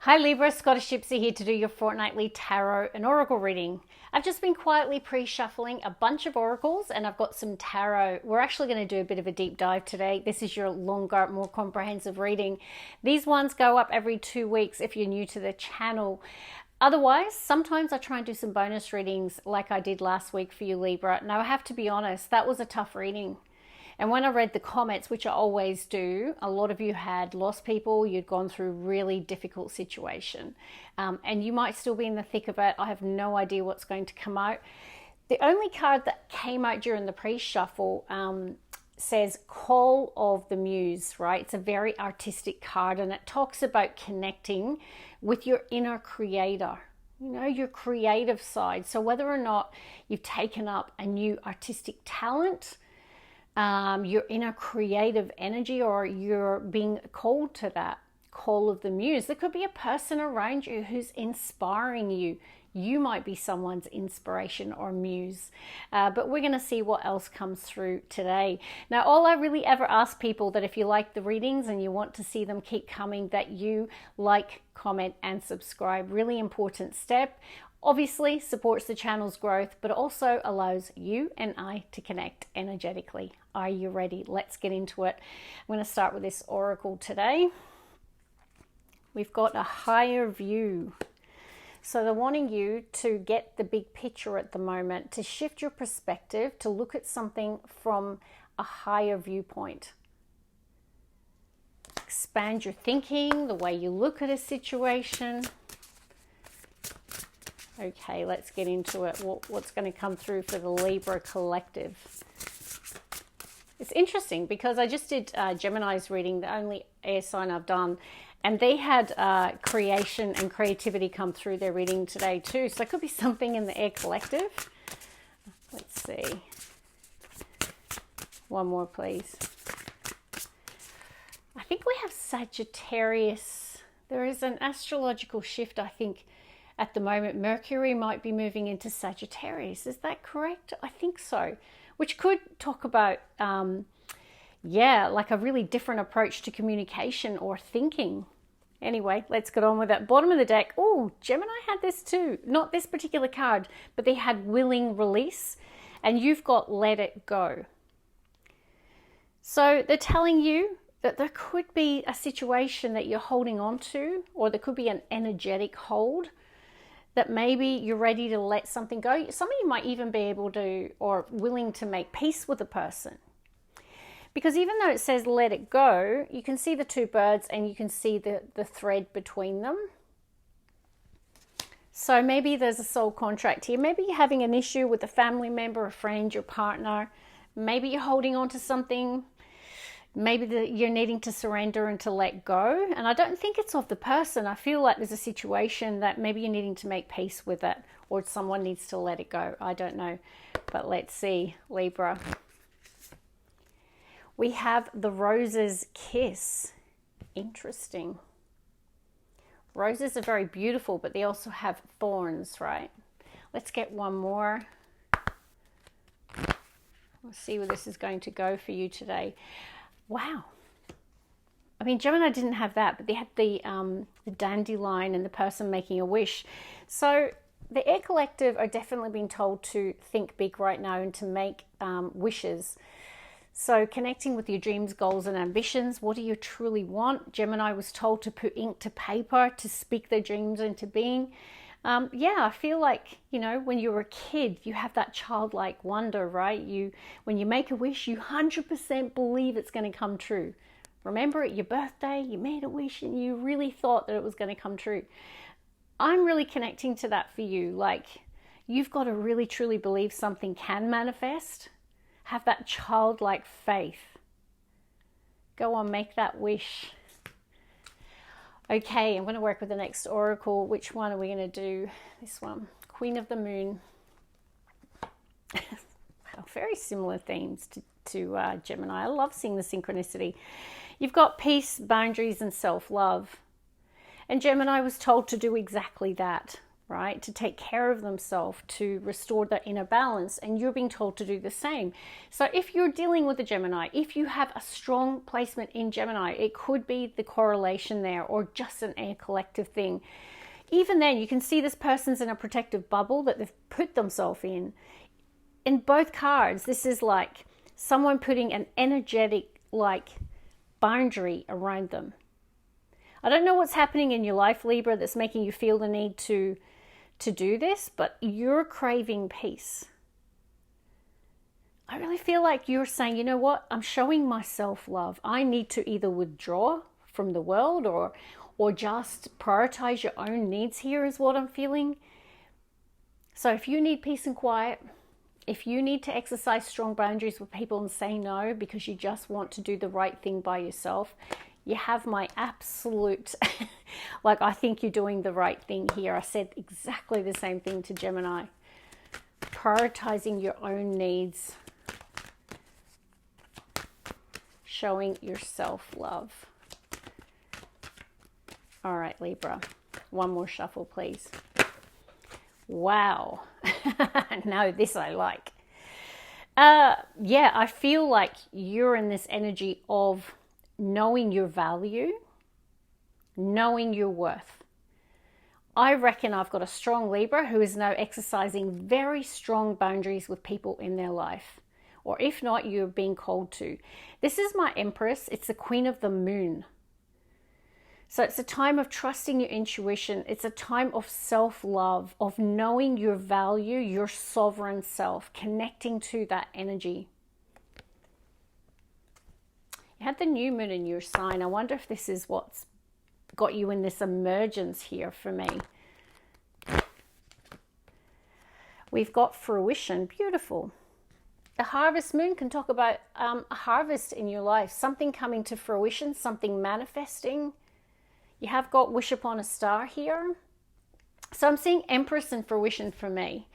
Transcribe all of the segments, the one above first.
Hi Libra, Scottish Gypsy here to do your fortnightly tarot and oracle reading. I've just been quietly pre-shuffling a bunch of oracles and I've got some tarot. We're actually going to do a bit of a deep dive today. This is your longer, more comprehensive reading. These ones go up every 2 weeks if you're new to the channel. Otherwise, sometimes I try and do some bonus readings like I did last week for you Libra. Now I have to be honest, that was a tough reading. And when I read the comments, which I always do, a lot of you had lost people, you'd gone through a really difficult situation. And you might still be in the thick of it. I have no idea what's going to come out. The only card that came out during the pre-shuffle says Call of the Muse, right? It's a very artistic card and it talks about connecting with your inner creator. You know, your creative side. So whether or not you've taken up a new artistic talent, your inner creative energy, or you're being called to that call of the muse. There could be a person around you who's inspiring you. You might be someone's inspiration or muse. But we're going to see what else comes through today. Now, all I really ever ask people that if you like the readings and you want to see them keep coming, that you like, comment, and subscribe. Really important step. Obviously supports the channel's growth, but also allows you and I to connect energetically. Are you ready? Let's get into it. I'm going to start with this oracle today. We've got a higher view. So they're wanting you to get the big picture at the moment, to shift your perspective, to look at something from a higher viewpoint. Expand your thinking, the way you look at a situation. Okay, let's get into it. What's going to come through for the Libra collective? It's interesting because I just did Gemini's reading, the only air sign I've done, and they had creation and creativity come through their reading today too. So it could be something in the air collective. Let's see. One more, please. I think we have Sagittarius. There is an astrological shift, I think. At the moment, Mercury might be moving into Sagittarius. Is that correct? I think so. Which could talk about, like a really different approach to communication or thinking. Anyway, let's get on with it. Bottom of the deck. Oh, Gemini had this too. Not this particular card, but they had willing release. And you've got let it go. So they're telling you that there could be a situation that you're holding on to, or there could be an energetic hold, that maybe you're ready to let something go. Some of you might even be able to, or willing to make peace with a person. Because even though it says let it go, you can see the two birds and you can see the thread between them. So maybe there's a soul contract here. Maybe you're having an issue with a family member, a friend, your partner. Maybe you're holding on to something. Maybe you're needing to surrender and to let go. And I don't think it's of the person. I feel like there's a situation that maybe you're needing to make peace with it, or someone needs to let it go. I don't know. But let's see, Libra. We have the Rose's Kiss. Interesting. Roses are very beautiful, but they also have thorns, right? Let's get one more. Let's see where this is going to go for you today. Wow. I mean, Gemini didn't have that, but they had the dandelion and the person making a wish. So the air collective are definitely being told to think big right now and to make wishes. So connecting with your dreams, goals, and ambitions. What do you truly want? Gemini was told to put ink to paper, to speak their dreams into being. I feel like, you know, when you're a kid, you have that childlike wonder, right? When you make a wish, you 100% believe it's going to come true. Remember at your birthday, you made a wish and you really thought that it was going to come true. I'm really connecting to that for you. Like, you've got to really truly believe something can manifest. Have that childlike faith. Go on, make that wish. Okay, I'm going to work with the next oracle. Which one are we going to do? This one, Queen of the Moon. Wow, very similar themes to Gemini. I love seeing the synchronicity. You've got peace, boundaries, and self-love. And Gemini was told to do exactly that. right? To take care of themselves, to restore their inner balance. And you're being told to do the same. So if you're dealing with a Gemini, if you have a strong placement in Gemini, it could be the correlation there, or just an air collective thing. Even then, you can see this person's in a protective bubble that they've put themselves in. In both cards, this is like someone putting an energetic like boundary around them. I don't know what's happening in your life, Libra, that's making you feel the need to do this, but you're craving peace. I really feel like you're saying, you know what, I'm showing myself love. I need to either withdraw from the world or just prioritize your own needs here is what I'm feeling. So if you need peace and quiet, if you need to exercise strong boundaries with people and say no because you just want to do the right thing by yourself, you have my absolute, like, I think you're doing the right thing here. I said exactly the same thing to Gemini. Prioritizing your own needs. Showing yourself love. All right, Libra. One more shuffle, please. Wow. No, this I like. Yeah, I feel like you're in this energy of knowing your value, knowing your worth. I reckon I've got a strong Libra who is now exercising very strong boundaries with people in their life. Or if not, you're being called to. This is my Empress. It's the Queen of the Moon. So it's a time of trusting your intuition. It's a time of self-love, of knowing your value, your sovereign self, connecting to that energy. You had the new moon in your sign. I wonder if this is what's got you in this emergence here for me. We've got fruition. Beautiful. The harvest moon can talk about a harvest in your life. Something coming to fruition, something manifesting. You have got wish upon a star here. So I'm seeing Empress and fruition for me,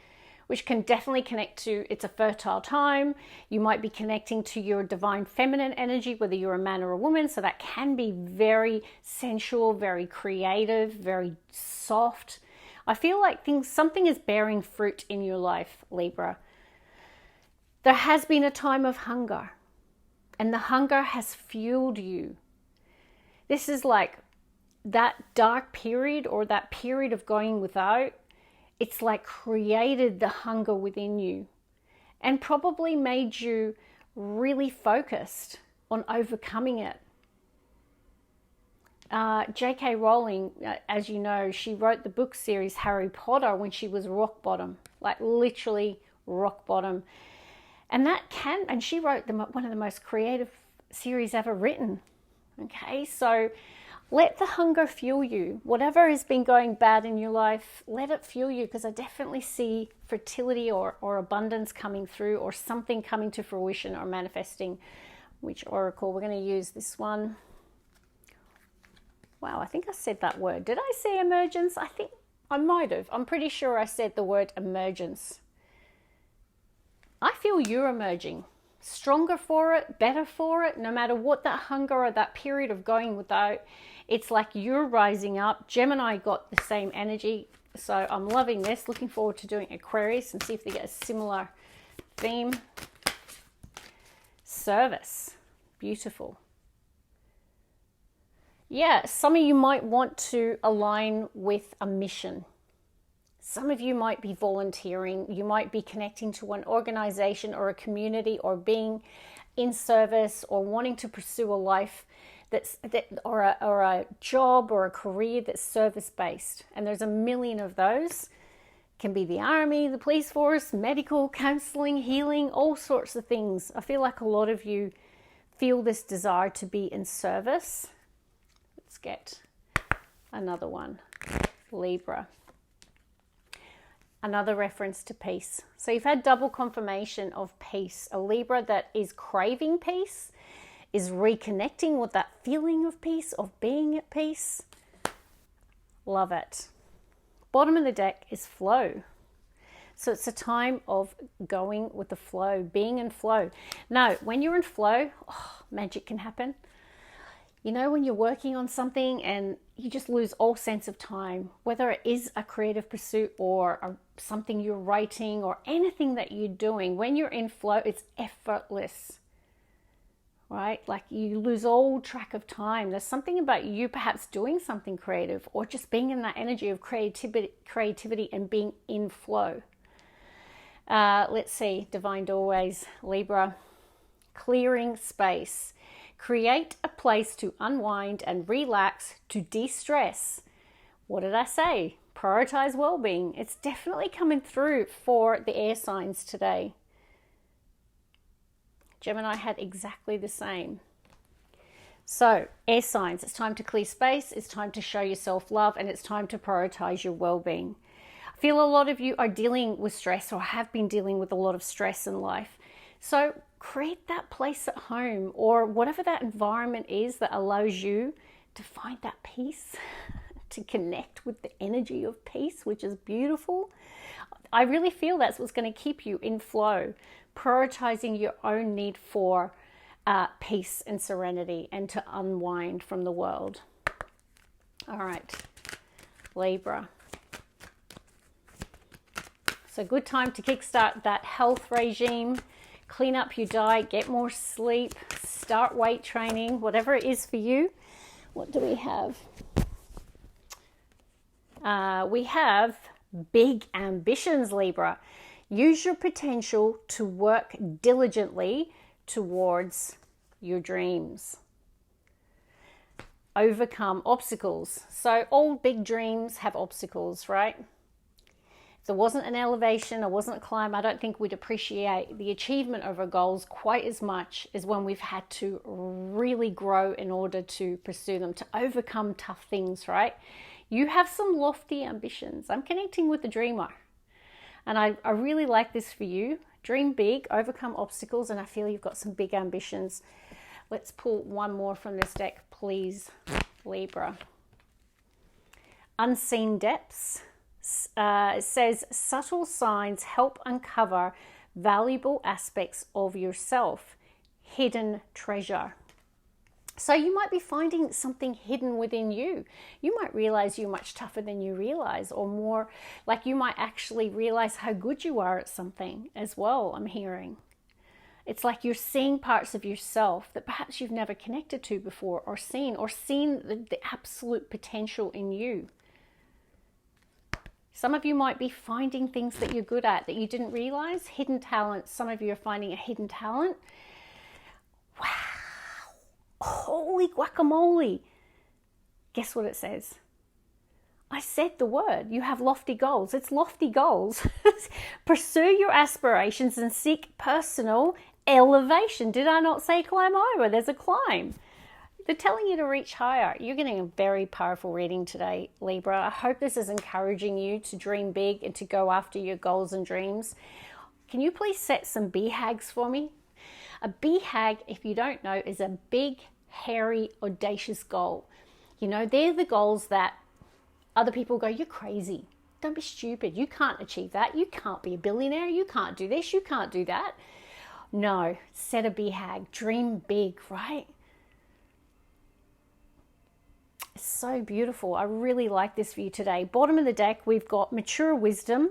which can definitely connect to, it's a fertile time. You might be connecting to your divine feminine energy, whether you're a man or a woman. So that can be very sensual, very creative, very soft. I feel like something is bearing fruit in your life, Libra. There has been a time of hunger, and the hunger has fueled you. This is like that dark period, or that period of going without. It's like created the hunger within you and probably made you really focused on overcoming it. J.K. Rowling, as you know, she wrote the book series Harry Potter when she was rock bottom, like literally rock bottom. And she wrote one of the most creative series ever written. Okay, so let the hunger fuel you. Whatever has been going bad in your life, let it fuel you, because I definitely see fertility or abundance coming through, or something coming to fruition or manifesting. Which oracle? We're going to use this one. Wow, I think I said that word. Did I say emergence? I think I might have. I'm pretty sure I said the word emergence. I feel you're emerging. Stronger for it, better for it, no matter what that hunger or that period of going without. It's like you're rising up. Gemini got the same energy. So I'm loving this. Looking forward to doing Aquarius and see if they get a similar theme. Service. Beautiful. Yeah, some of you might want to align with a mission. Some of you might be volunteering. You might be connecting to an organization or a community, or being in service, or wanting to pursue a life or a job or a career that's service-based. And there's a million of those. It can be the army, the police force, medical, counseling, healing, all sorts of things. I feel like a lot of you feel this desire to be in service. Let's get another one. Libra. Another reference to peace. So you've had double confirmation of peace. A Libra that is craving peace, is reconnecting with that feeling of peace, of being at peace. Love it. Bottom of the deck is flow. So it's a time of going with the flow, being in flow. Now, when you're in flow, magic can happen. You know, when you're working on something and you just lose all sense of time, whether it is a creative pursuit or something you're writing or anything that you're doing, when you're in flow, it's effortless, right? Like you lose all track of time. There's something about you perhaps doing something creative or just being in that energy of creativity and being in flow. Let's see, Divine Doorways, Libra, clearing space. Create a place to unwind and relax, to de-stress. What did I say? Prioritize well-being. It's definitely coming through for the air signs today. Gemini had exactly the same. So, air signs, it's time to clear space, it's time to show yourself love, and it's time to prioritize your well-being. I feel a lot of you are dealing with stress or have been dealing with a lot of stress in life. So create that place at home or whatever that environment is that allows you to find that peace, to connect with the energy of peace, which is beautiful. I really feel that's what's going to keep you in flow, prioritizing your own need for peace and serenity and to unwind from the world. All right, Libra. So good time to kickstart that health regime. Clean up your diet, get more sleep, start weight training, whatever it is for you. What do we have? We have big ambitions, Libra. Use your potential to work diligently towards your dreams. Overcome obstacles. So all big dreams have obstacles, right? If there wasn't an elevation, there wasn't a climb, I don't think we'd appreciate the achievement of our goals quite as much as when we've had to really grow in order to pursue them, to overcome tough things, right? You have some lofty ambitions. I'm connecting with the dreamer. And I really like this for you. Dream big, overcome obstacles, and I feel you've got some big ambitions. Let's pull one more from this deck, please, Libra. Unseen depths. It says subtle signs help uncover valuable aspects of yourself, hidden treasure. So you might be finding something hidden within you. You might realize you're much tougher than you realize, or more like you might actually realize how good you are at something as well, I'm hearing. It's like you're seeing parts of yourself that perhaps you've never connected to before or seen the absolute potential in you. Some of you might be finding things that you're good at that you didn't realize, hidden talent. Some of you are finding a hidden talent. Wow. Holy guacamole. Guess what it says? I said the word. You have lofty goals. It's lofty goals. Pursue your aspirations and seek personal elevation. Did I not say climb over? There's a climb. They're telling you to reach higher. You're getting a very powerful reading today, Libra. I hope this is encouraging you to dream big and to go after your goals and dreams. Can you please set some BHAGs for me? A BHAG, if you don't know, is a big, hairy, audacious goal. You know, they're the goals that other people go, you're crazy. Don't be stupid. You can't achieve that. You can't be a billionaire. You can't do this. You can't do that. No, set a BHAG. Dream big, right? It's so beautiful. I really like this for you today. Bottom of the deck, we've got mature wisdom.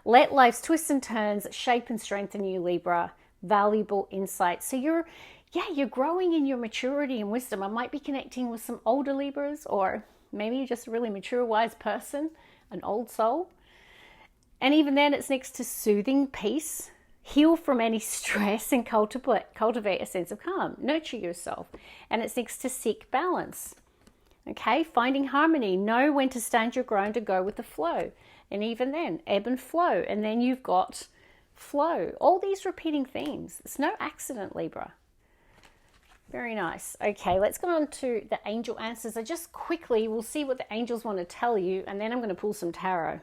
Let life's twists and turns shape and strengthen you, Libra. Valuable insight. So you're growing in your maturity and wisdom. I might be connecting with some older Libras, or maybe you're just a really mature, wise person, an old soul. And even then, it's next to soothing peace. Heal from any stress and cultivate a sense of calm. Nurture yourself. And it's next to seek balance. Okay, finding harmony. Know when to stand your ground to go with the flow. And even then, ebb and flow. And then you've got flow. All these repeating themes. It's no accident, Libra. Very nice. Okay, let's go on to the angel answers. I just quickly, we'll see what the angels want to tell you. And then I'm going to pull some tarot.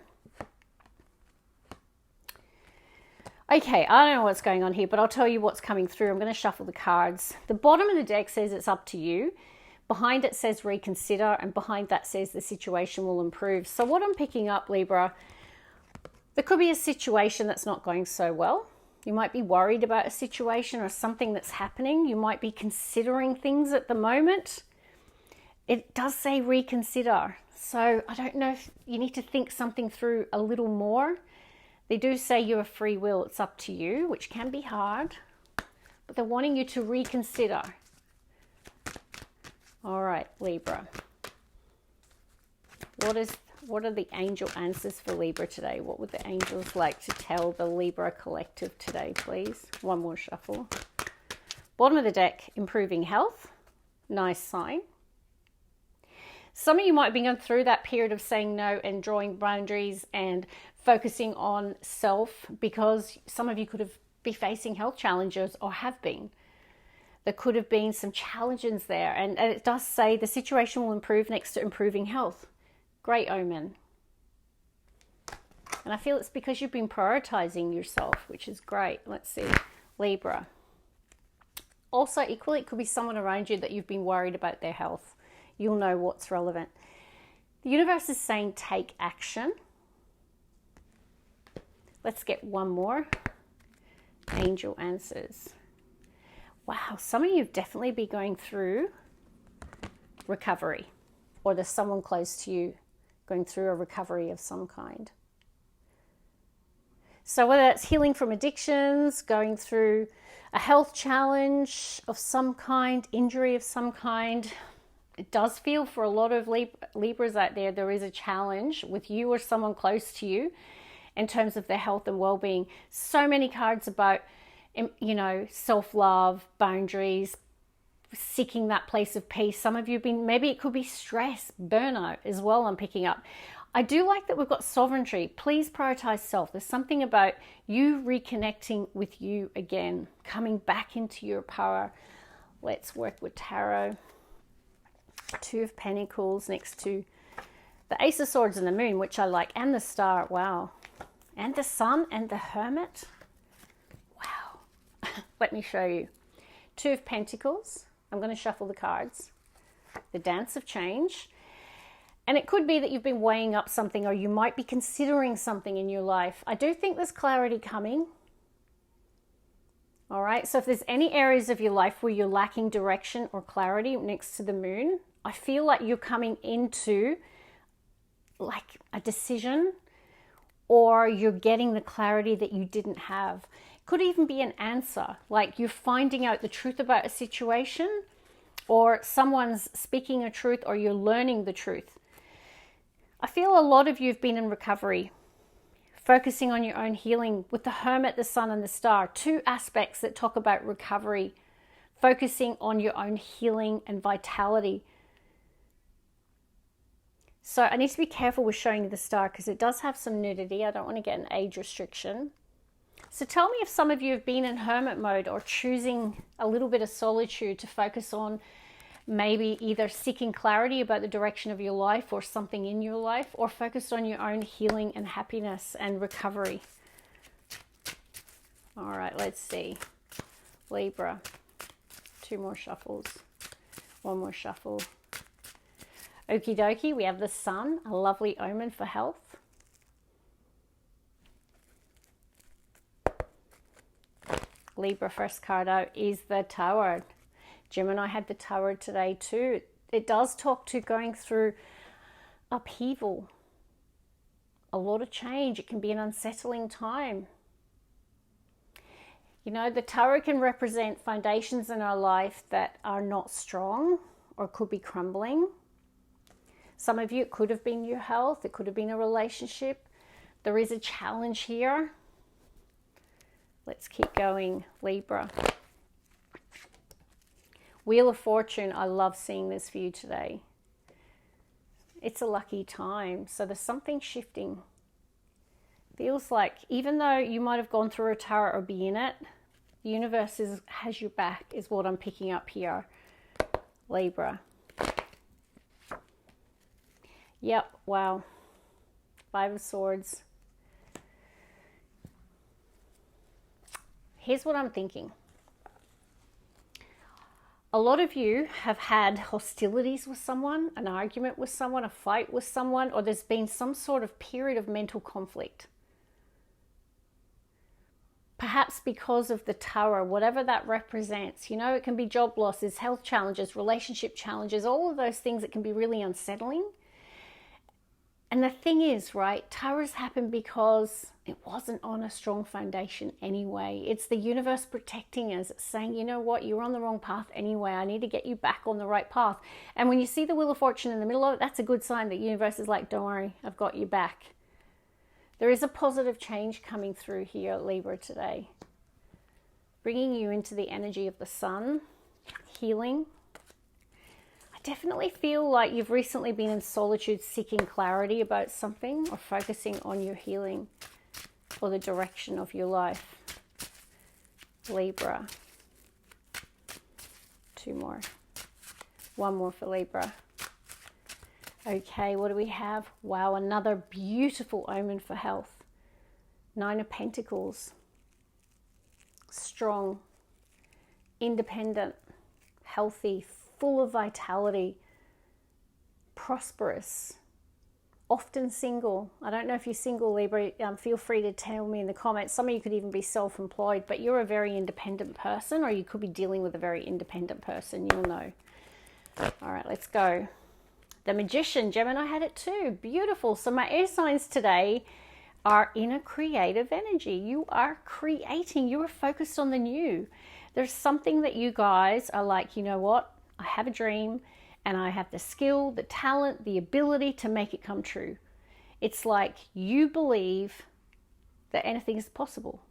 Okay, I don't know what's going on here, but I'll tell you what's coming through. I'm going to shuffle the cards. The bottom of the deck says it's up to you. Behind it says reconsider, and behind that says the situation will improve. So what I'm picking up, Libra, there could be a situation that's not going so well. You might be worried about a situation or something that's happening. You might be considering things at the moment. It does say reconsider. So I don't know if you need to think something through a little more. They do say you have free will. It's up to you, which can be hard. But they're wanting you to reconsider. All right, Libra. What are the angel answers for Libra today? What would the angels like to tell the Libra collective today, please? One more shuffle. Bottom of the deck, improving health. Nice sign. Some of you might be going through that period of saying no and drawing boundaries and focusing on self, because some of you could be facing health challenges or have been. There could have been some challenges there. And it does say the situation will improve next to improving health. Great omen. And I feel it's because you've been prioritizing yourself, which is great. Let's see. Libra. Also, equally, it could be someone around you that you've been worried about their health. You'll know what's relevant. The universe is saying take action. Let's get one more. Angel answers. Wow, some of you have definitely been going through recovery, or there's someone close to you going through a recovery of some kind. So whether it's healing from addictions, going through a health challenge of some kind, injury of some kind, it does feel for a lot of Libras out there is a challenge with you or someone close to you in terms of their health and well-being. So many cards about, you know, self-love, boundaries, seeking that place of peace. Some of you have been, maybe it could be stress, burnout as well, I'm picking up. I do like that we've got sovereignty. Please prioritize self. There's something about you reconnecting with you again, coming back into your power. Let's work with tarot. Two of Pentacles next to the Ace of Swords and the Moon, which I like, and the Star. Wow. And the Sun and the Hermit. Wow. Let me show you. Two of Pentacles. I'm going to shuffle the cards. The Dance of Change. And it could be that you've been weighing up something, or you might be considering something in your life. I do think there's clarity coming. All right. So if there's any areas of your life where you're lacking direction or clarity next to the Moon, I feel like you're coming into like a decision, or you're getting the clarity that you didn't have. Could even be an answer, like you're finding out the truth about a situation, or someone's speaking a truth, or you're learning the truth. I feel a lot of you have been in recovery, focusing on your own healing with the Hermit, the Sun, and the Star. Two aspects that talk about recovery, focusing on your own healing and vitality. So I need to be careful with showing you the Star because it does have some nudity. I don't want to get an age restriction. So tell me if some of you have been in hermit mode, or choosing a little bit of solitude to focus on maybe either seeking clarity about the direction of your life or something in your life, or focused on your own healing and happiness and recovery. All right, let's see. Libra. Two more shuffles. One more shuffle. Okie dokie, we have the Sun, a lovely omen for health. Libra, first card out is the Tower. Gemini had the Tower today too. It does talk to going through upheaval, a lot of change. It can be an unsettling time. You know, the Tower can represent foundations in our life that are not strong or could be crumbling. Some of you, it could have been your health. It could have been a relationship. There is a challenge here. Let's keep going, Libra. Wheel of Fortune. I love seeing this for you today. It's a lucky time. So there's something shifting. Feels like even though you might have gone through a tower or be in it, the universe has your back is what I'm picking up here, Libra. Yep, wow. Five of Swords. Here's what I'm thinking. A lot of you have had hostilities with someone, an argument with someone, a fight with someone, or there's been some sort of period of mental conflict. perhaps because of the Tower, whatever that represents. You know, it can be job losses, health challenges, relationship challenges, all of those things that can be really unsettling. And the thing is, right, Towers happen because it wasn't on a strong foundation anyway. It's the universe protecting us, saying, you know what, you're on the wrong path anyway. I need to get you back on the right path. And when you see the Wheel of Fortune in the middle of it, that's a good sign that the universe is like, don't worry, I've got you back. There is a positive change coming through here, Libra, today. Bringing you into the energy of the sun, healing. I definitely feel like you've recently been in solitude seeking clarity about something or focusing on your healing or the direction of your life. Libra. 2 more. 1 more for Libra. Okay, what do we have? Wow, another beautiful omen for health. 9 of Pentacles. Strong, independent, healthy, full of vitality, prosperous, often single. I don't know if you're single, Libra. Feel free to tell me in the comments. Some of you could even be self-employed, but you're a very independent person, or you could be dealing with a very independent person. You'll know. All right, let's go. The Magician, Gemini had it too. Beautiful. So my air signs today are in a creative energy. You are creating. You are focused on the new. There's something that you guys are like, you know what? I have a dream and I have the skill, the talent, the ability to make it come true. It's like you believe that anything is possible.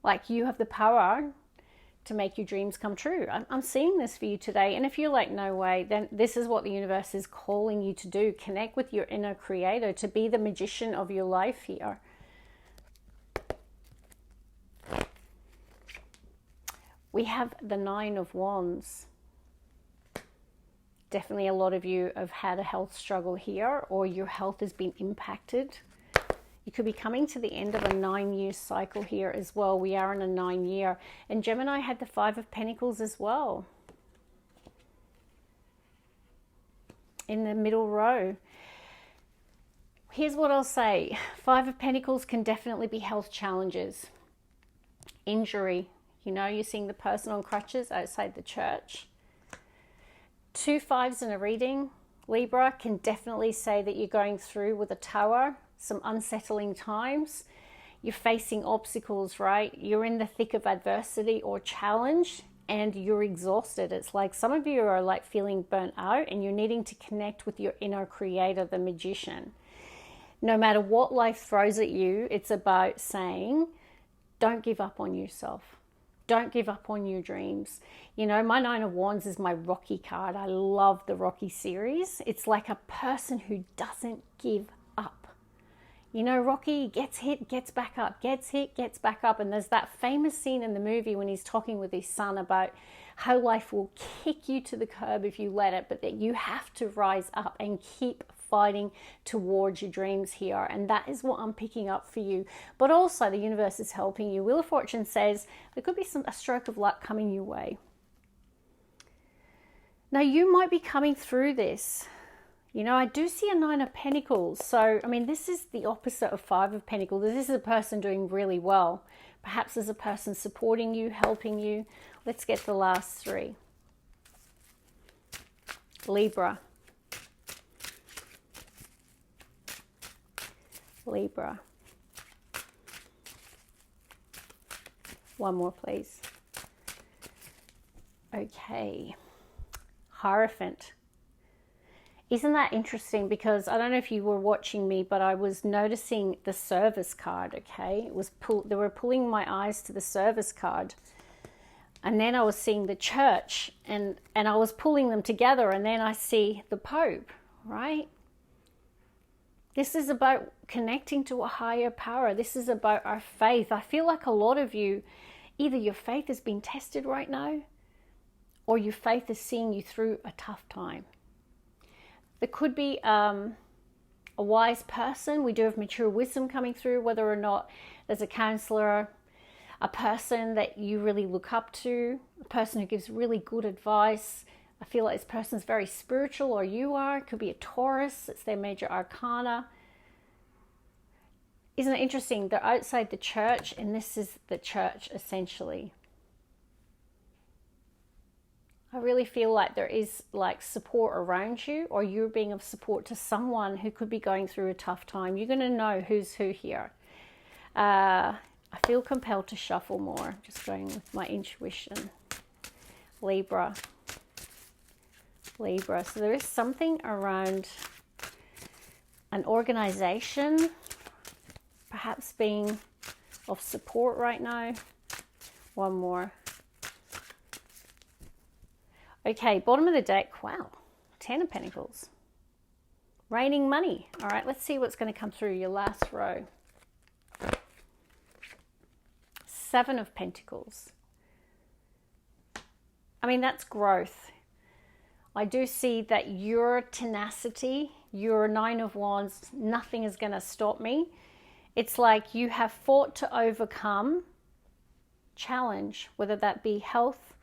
Like you have the power to make your dreams come true. I'm seeing this for you today. And if you're like, no way, then this is what the universe is calling you to do. Connect with your inner creator to be the magician of your life here. We have the 9 of Wands. Definitely a lot of you have had a health struggle here, or your health has been impacted. You could be coming to the end of a 9-year cycle here as well. We are in a 9-year. And Gemini had the 5 of Pentacles as well. In the middle row. Here's what I'll say. 5 of Pentacles can definitely be health challenges. Injury. You know, you're seeing the person on crutches outside the church. 2 5s in a reading, Libra, can definitely say that you're going through with a Tower. Some unsettling times. You're facing obstacles, right? You're in the thick of adversity or challenge and you're exhausted. It's like some of you are like feeling burnt out and you're needing to connect with your inner creator, the magician. No matter what life throws at you, it's about saying, don't give up on yourself. Don't give up on your dreams. You know, my 9 of Wands is my Rocky card. I love the Rocky series. It's like a person who doesn't give up. You know, Rocky gets hit, gets back up, gets hit, gets back up. And there's that famous scene in the movie when he's talking with his son about how life will kick you to the curb if you let it, but that you have to rise up and keep fighting towards your dreams here. And that is what I'm picking up for you. But also the universe is helping you. Wheel of Fortune says there could be a stroke of luck coming your way. Now you might be coming through this. You know, I do see a 9 of Pentacles. So, I mean, this is the opposite of 5 of Pentacles. This is a person doing really well. Perhaps there's a person supporting you, helping you. Let's get the last 3. Libra. Libra. 1 more, please. Okay. Hierophant. Isn't that interesting? Because I don't know if you were watching me, but I was noticing the service card, okay? It was they were pulling my eyes to the service card. And then I was seeing the church and I was pulling them together, and then I see the Pope, right? This is about connecting to a higher power. This is about our faith. I feel like a lot of you, either your faith is being tested right now, or your faith is seeing you through a tough time. There could be a wise person. We do have mature wisdom coming through, whether or not there's a counselor, a person that you really look up to, a person who gives really good advice. I feel like this person's very spiritual, or you are. It could be a Taurus. It's their major arcana. Isn't it interesting? They're outside the church, and this is the church essentially. I really feel like there is like support around you, or you're being of support to someone who could be going through a tough time. You're going to know who's who here. I feel compelled to shuffle more. Just going with my intuition. Libra. Libra. So there is something around an organization, perhaps being of support right now. One more. Okay, bottom of the deck. Wow. 10 of Pentacles. Raining money. All right, let's see what's going to come through your last row. 7 of Pentacles. I mean, that's growth. I do see that your tenacity, your 9 of Wands, nothing is going to stop me. It's like you have fought to overcome challenge, whether that be health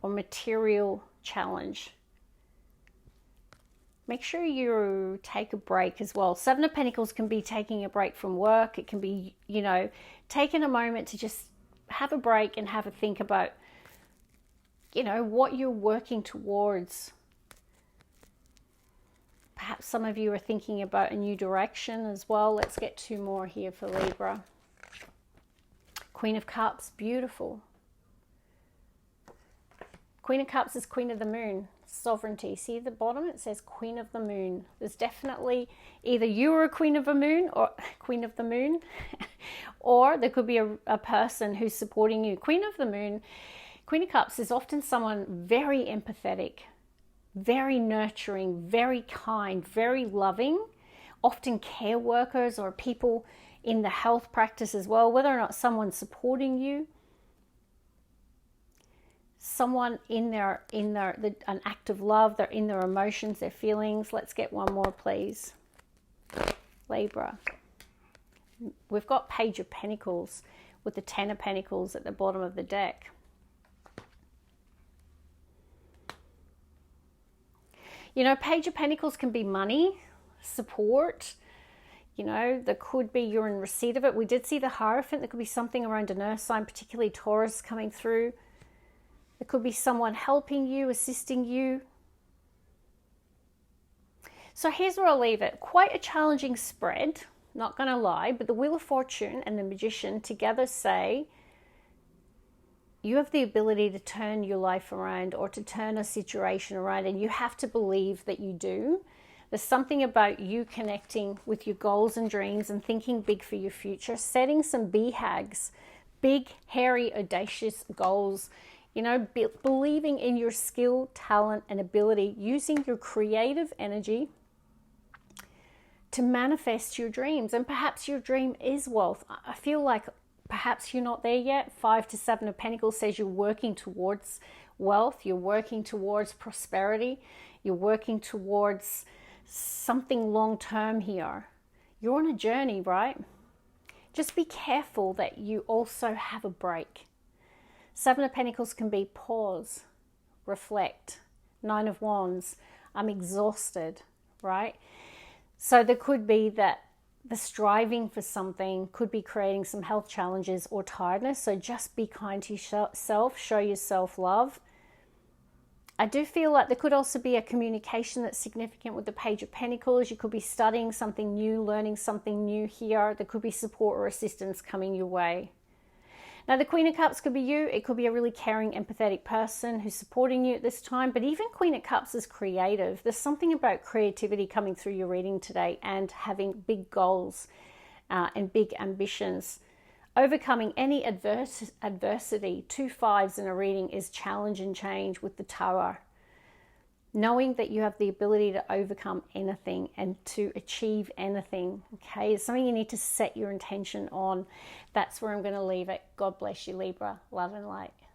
or material challenge. Make sure you take a break as well. 7 of Pentacles can be taking a break from work. It can be, you know, taking a moment to just have a break and have a think about, you know, what you're working towards. Perhaps some of you are thinking about a new direction as well. Let's get 2 more here for Libra. Queen of Cups, beautiful. Queen of Cups is Queen of the Moon, sovereignty. See at the bottom, it says Queen of the Moon. There's definitely either you are a Queen of a Moon or Queen of the Moon, or there could be a person who's supporting you. Queen of the Moon, Queen of Cups is often someone very empathetic, very nurturing, very kind, very loving, often care workers or people in the health practice as well, whether or not someone's supporting you. Someone in an act of love, they're in their emotions, their feelings. Let's get one more, please. Libra. We've got Page of Pentacles with the 10 of Pentacles at the bottom of the deck. You know, Page of Pentacles can be money, support. You know, there could be you're in receipt of it. We did see the Hierophant. There could be something around an earth sign, particularly Taurus, coming through. There could be someone helping you, assisting you. So here's where I'll leave it. Quite a challenging spread, not going to lie, but the Wheel of Fortune and the Magician together say you have the ability to turn your life around or to turn a situation around, and you have to believe that you do. There's something about you connecting with your goals and dreams and thinking big for your future, setting some BHAGs, big, hairy, audacious goals. You know, believing in your skill, talent, and ability, using your creative energy to manifest your dreams. And perhaps your dream is wealth. I feel like perhaps you're not there yet. 5 to 7 of Pentacles says you're working towards wealth. You're working towards prosperity. You're working towards something long-term here. You're on a journey, right? Just be careful that you also have a break. 7 of Pentacles can be pause, reflect. 9 of Wands, I'm exhausted, right? So there could be that the striving for something could be creating some health challenges or tiredness. So just be kind to yourself, show yourself love. I do feel like there could also be a communication that's significant with the Page of Pentacles. You could be studying something new, learning something new here. There could be support or assistance coming your way. Now, the Queen of Cups could be you. It could be a really caring, empathetic person who's supporting you at this time. But even Queen of Cups is creative. There's something about creativity coming through your reading today and having big goals and big ambitions. Overcoming any adversity. 2 5s in a reading is challenge and change with the Tower. Knowing that you have the ability to overcome anything and to achieve anything, okay? It's something you need to set your intention on. That's where I'm going to leave it. God bless you, Libra. Love and light.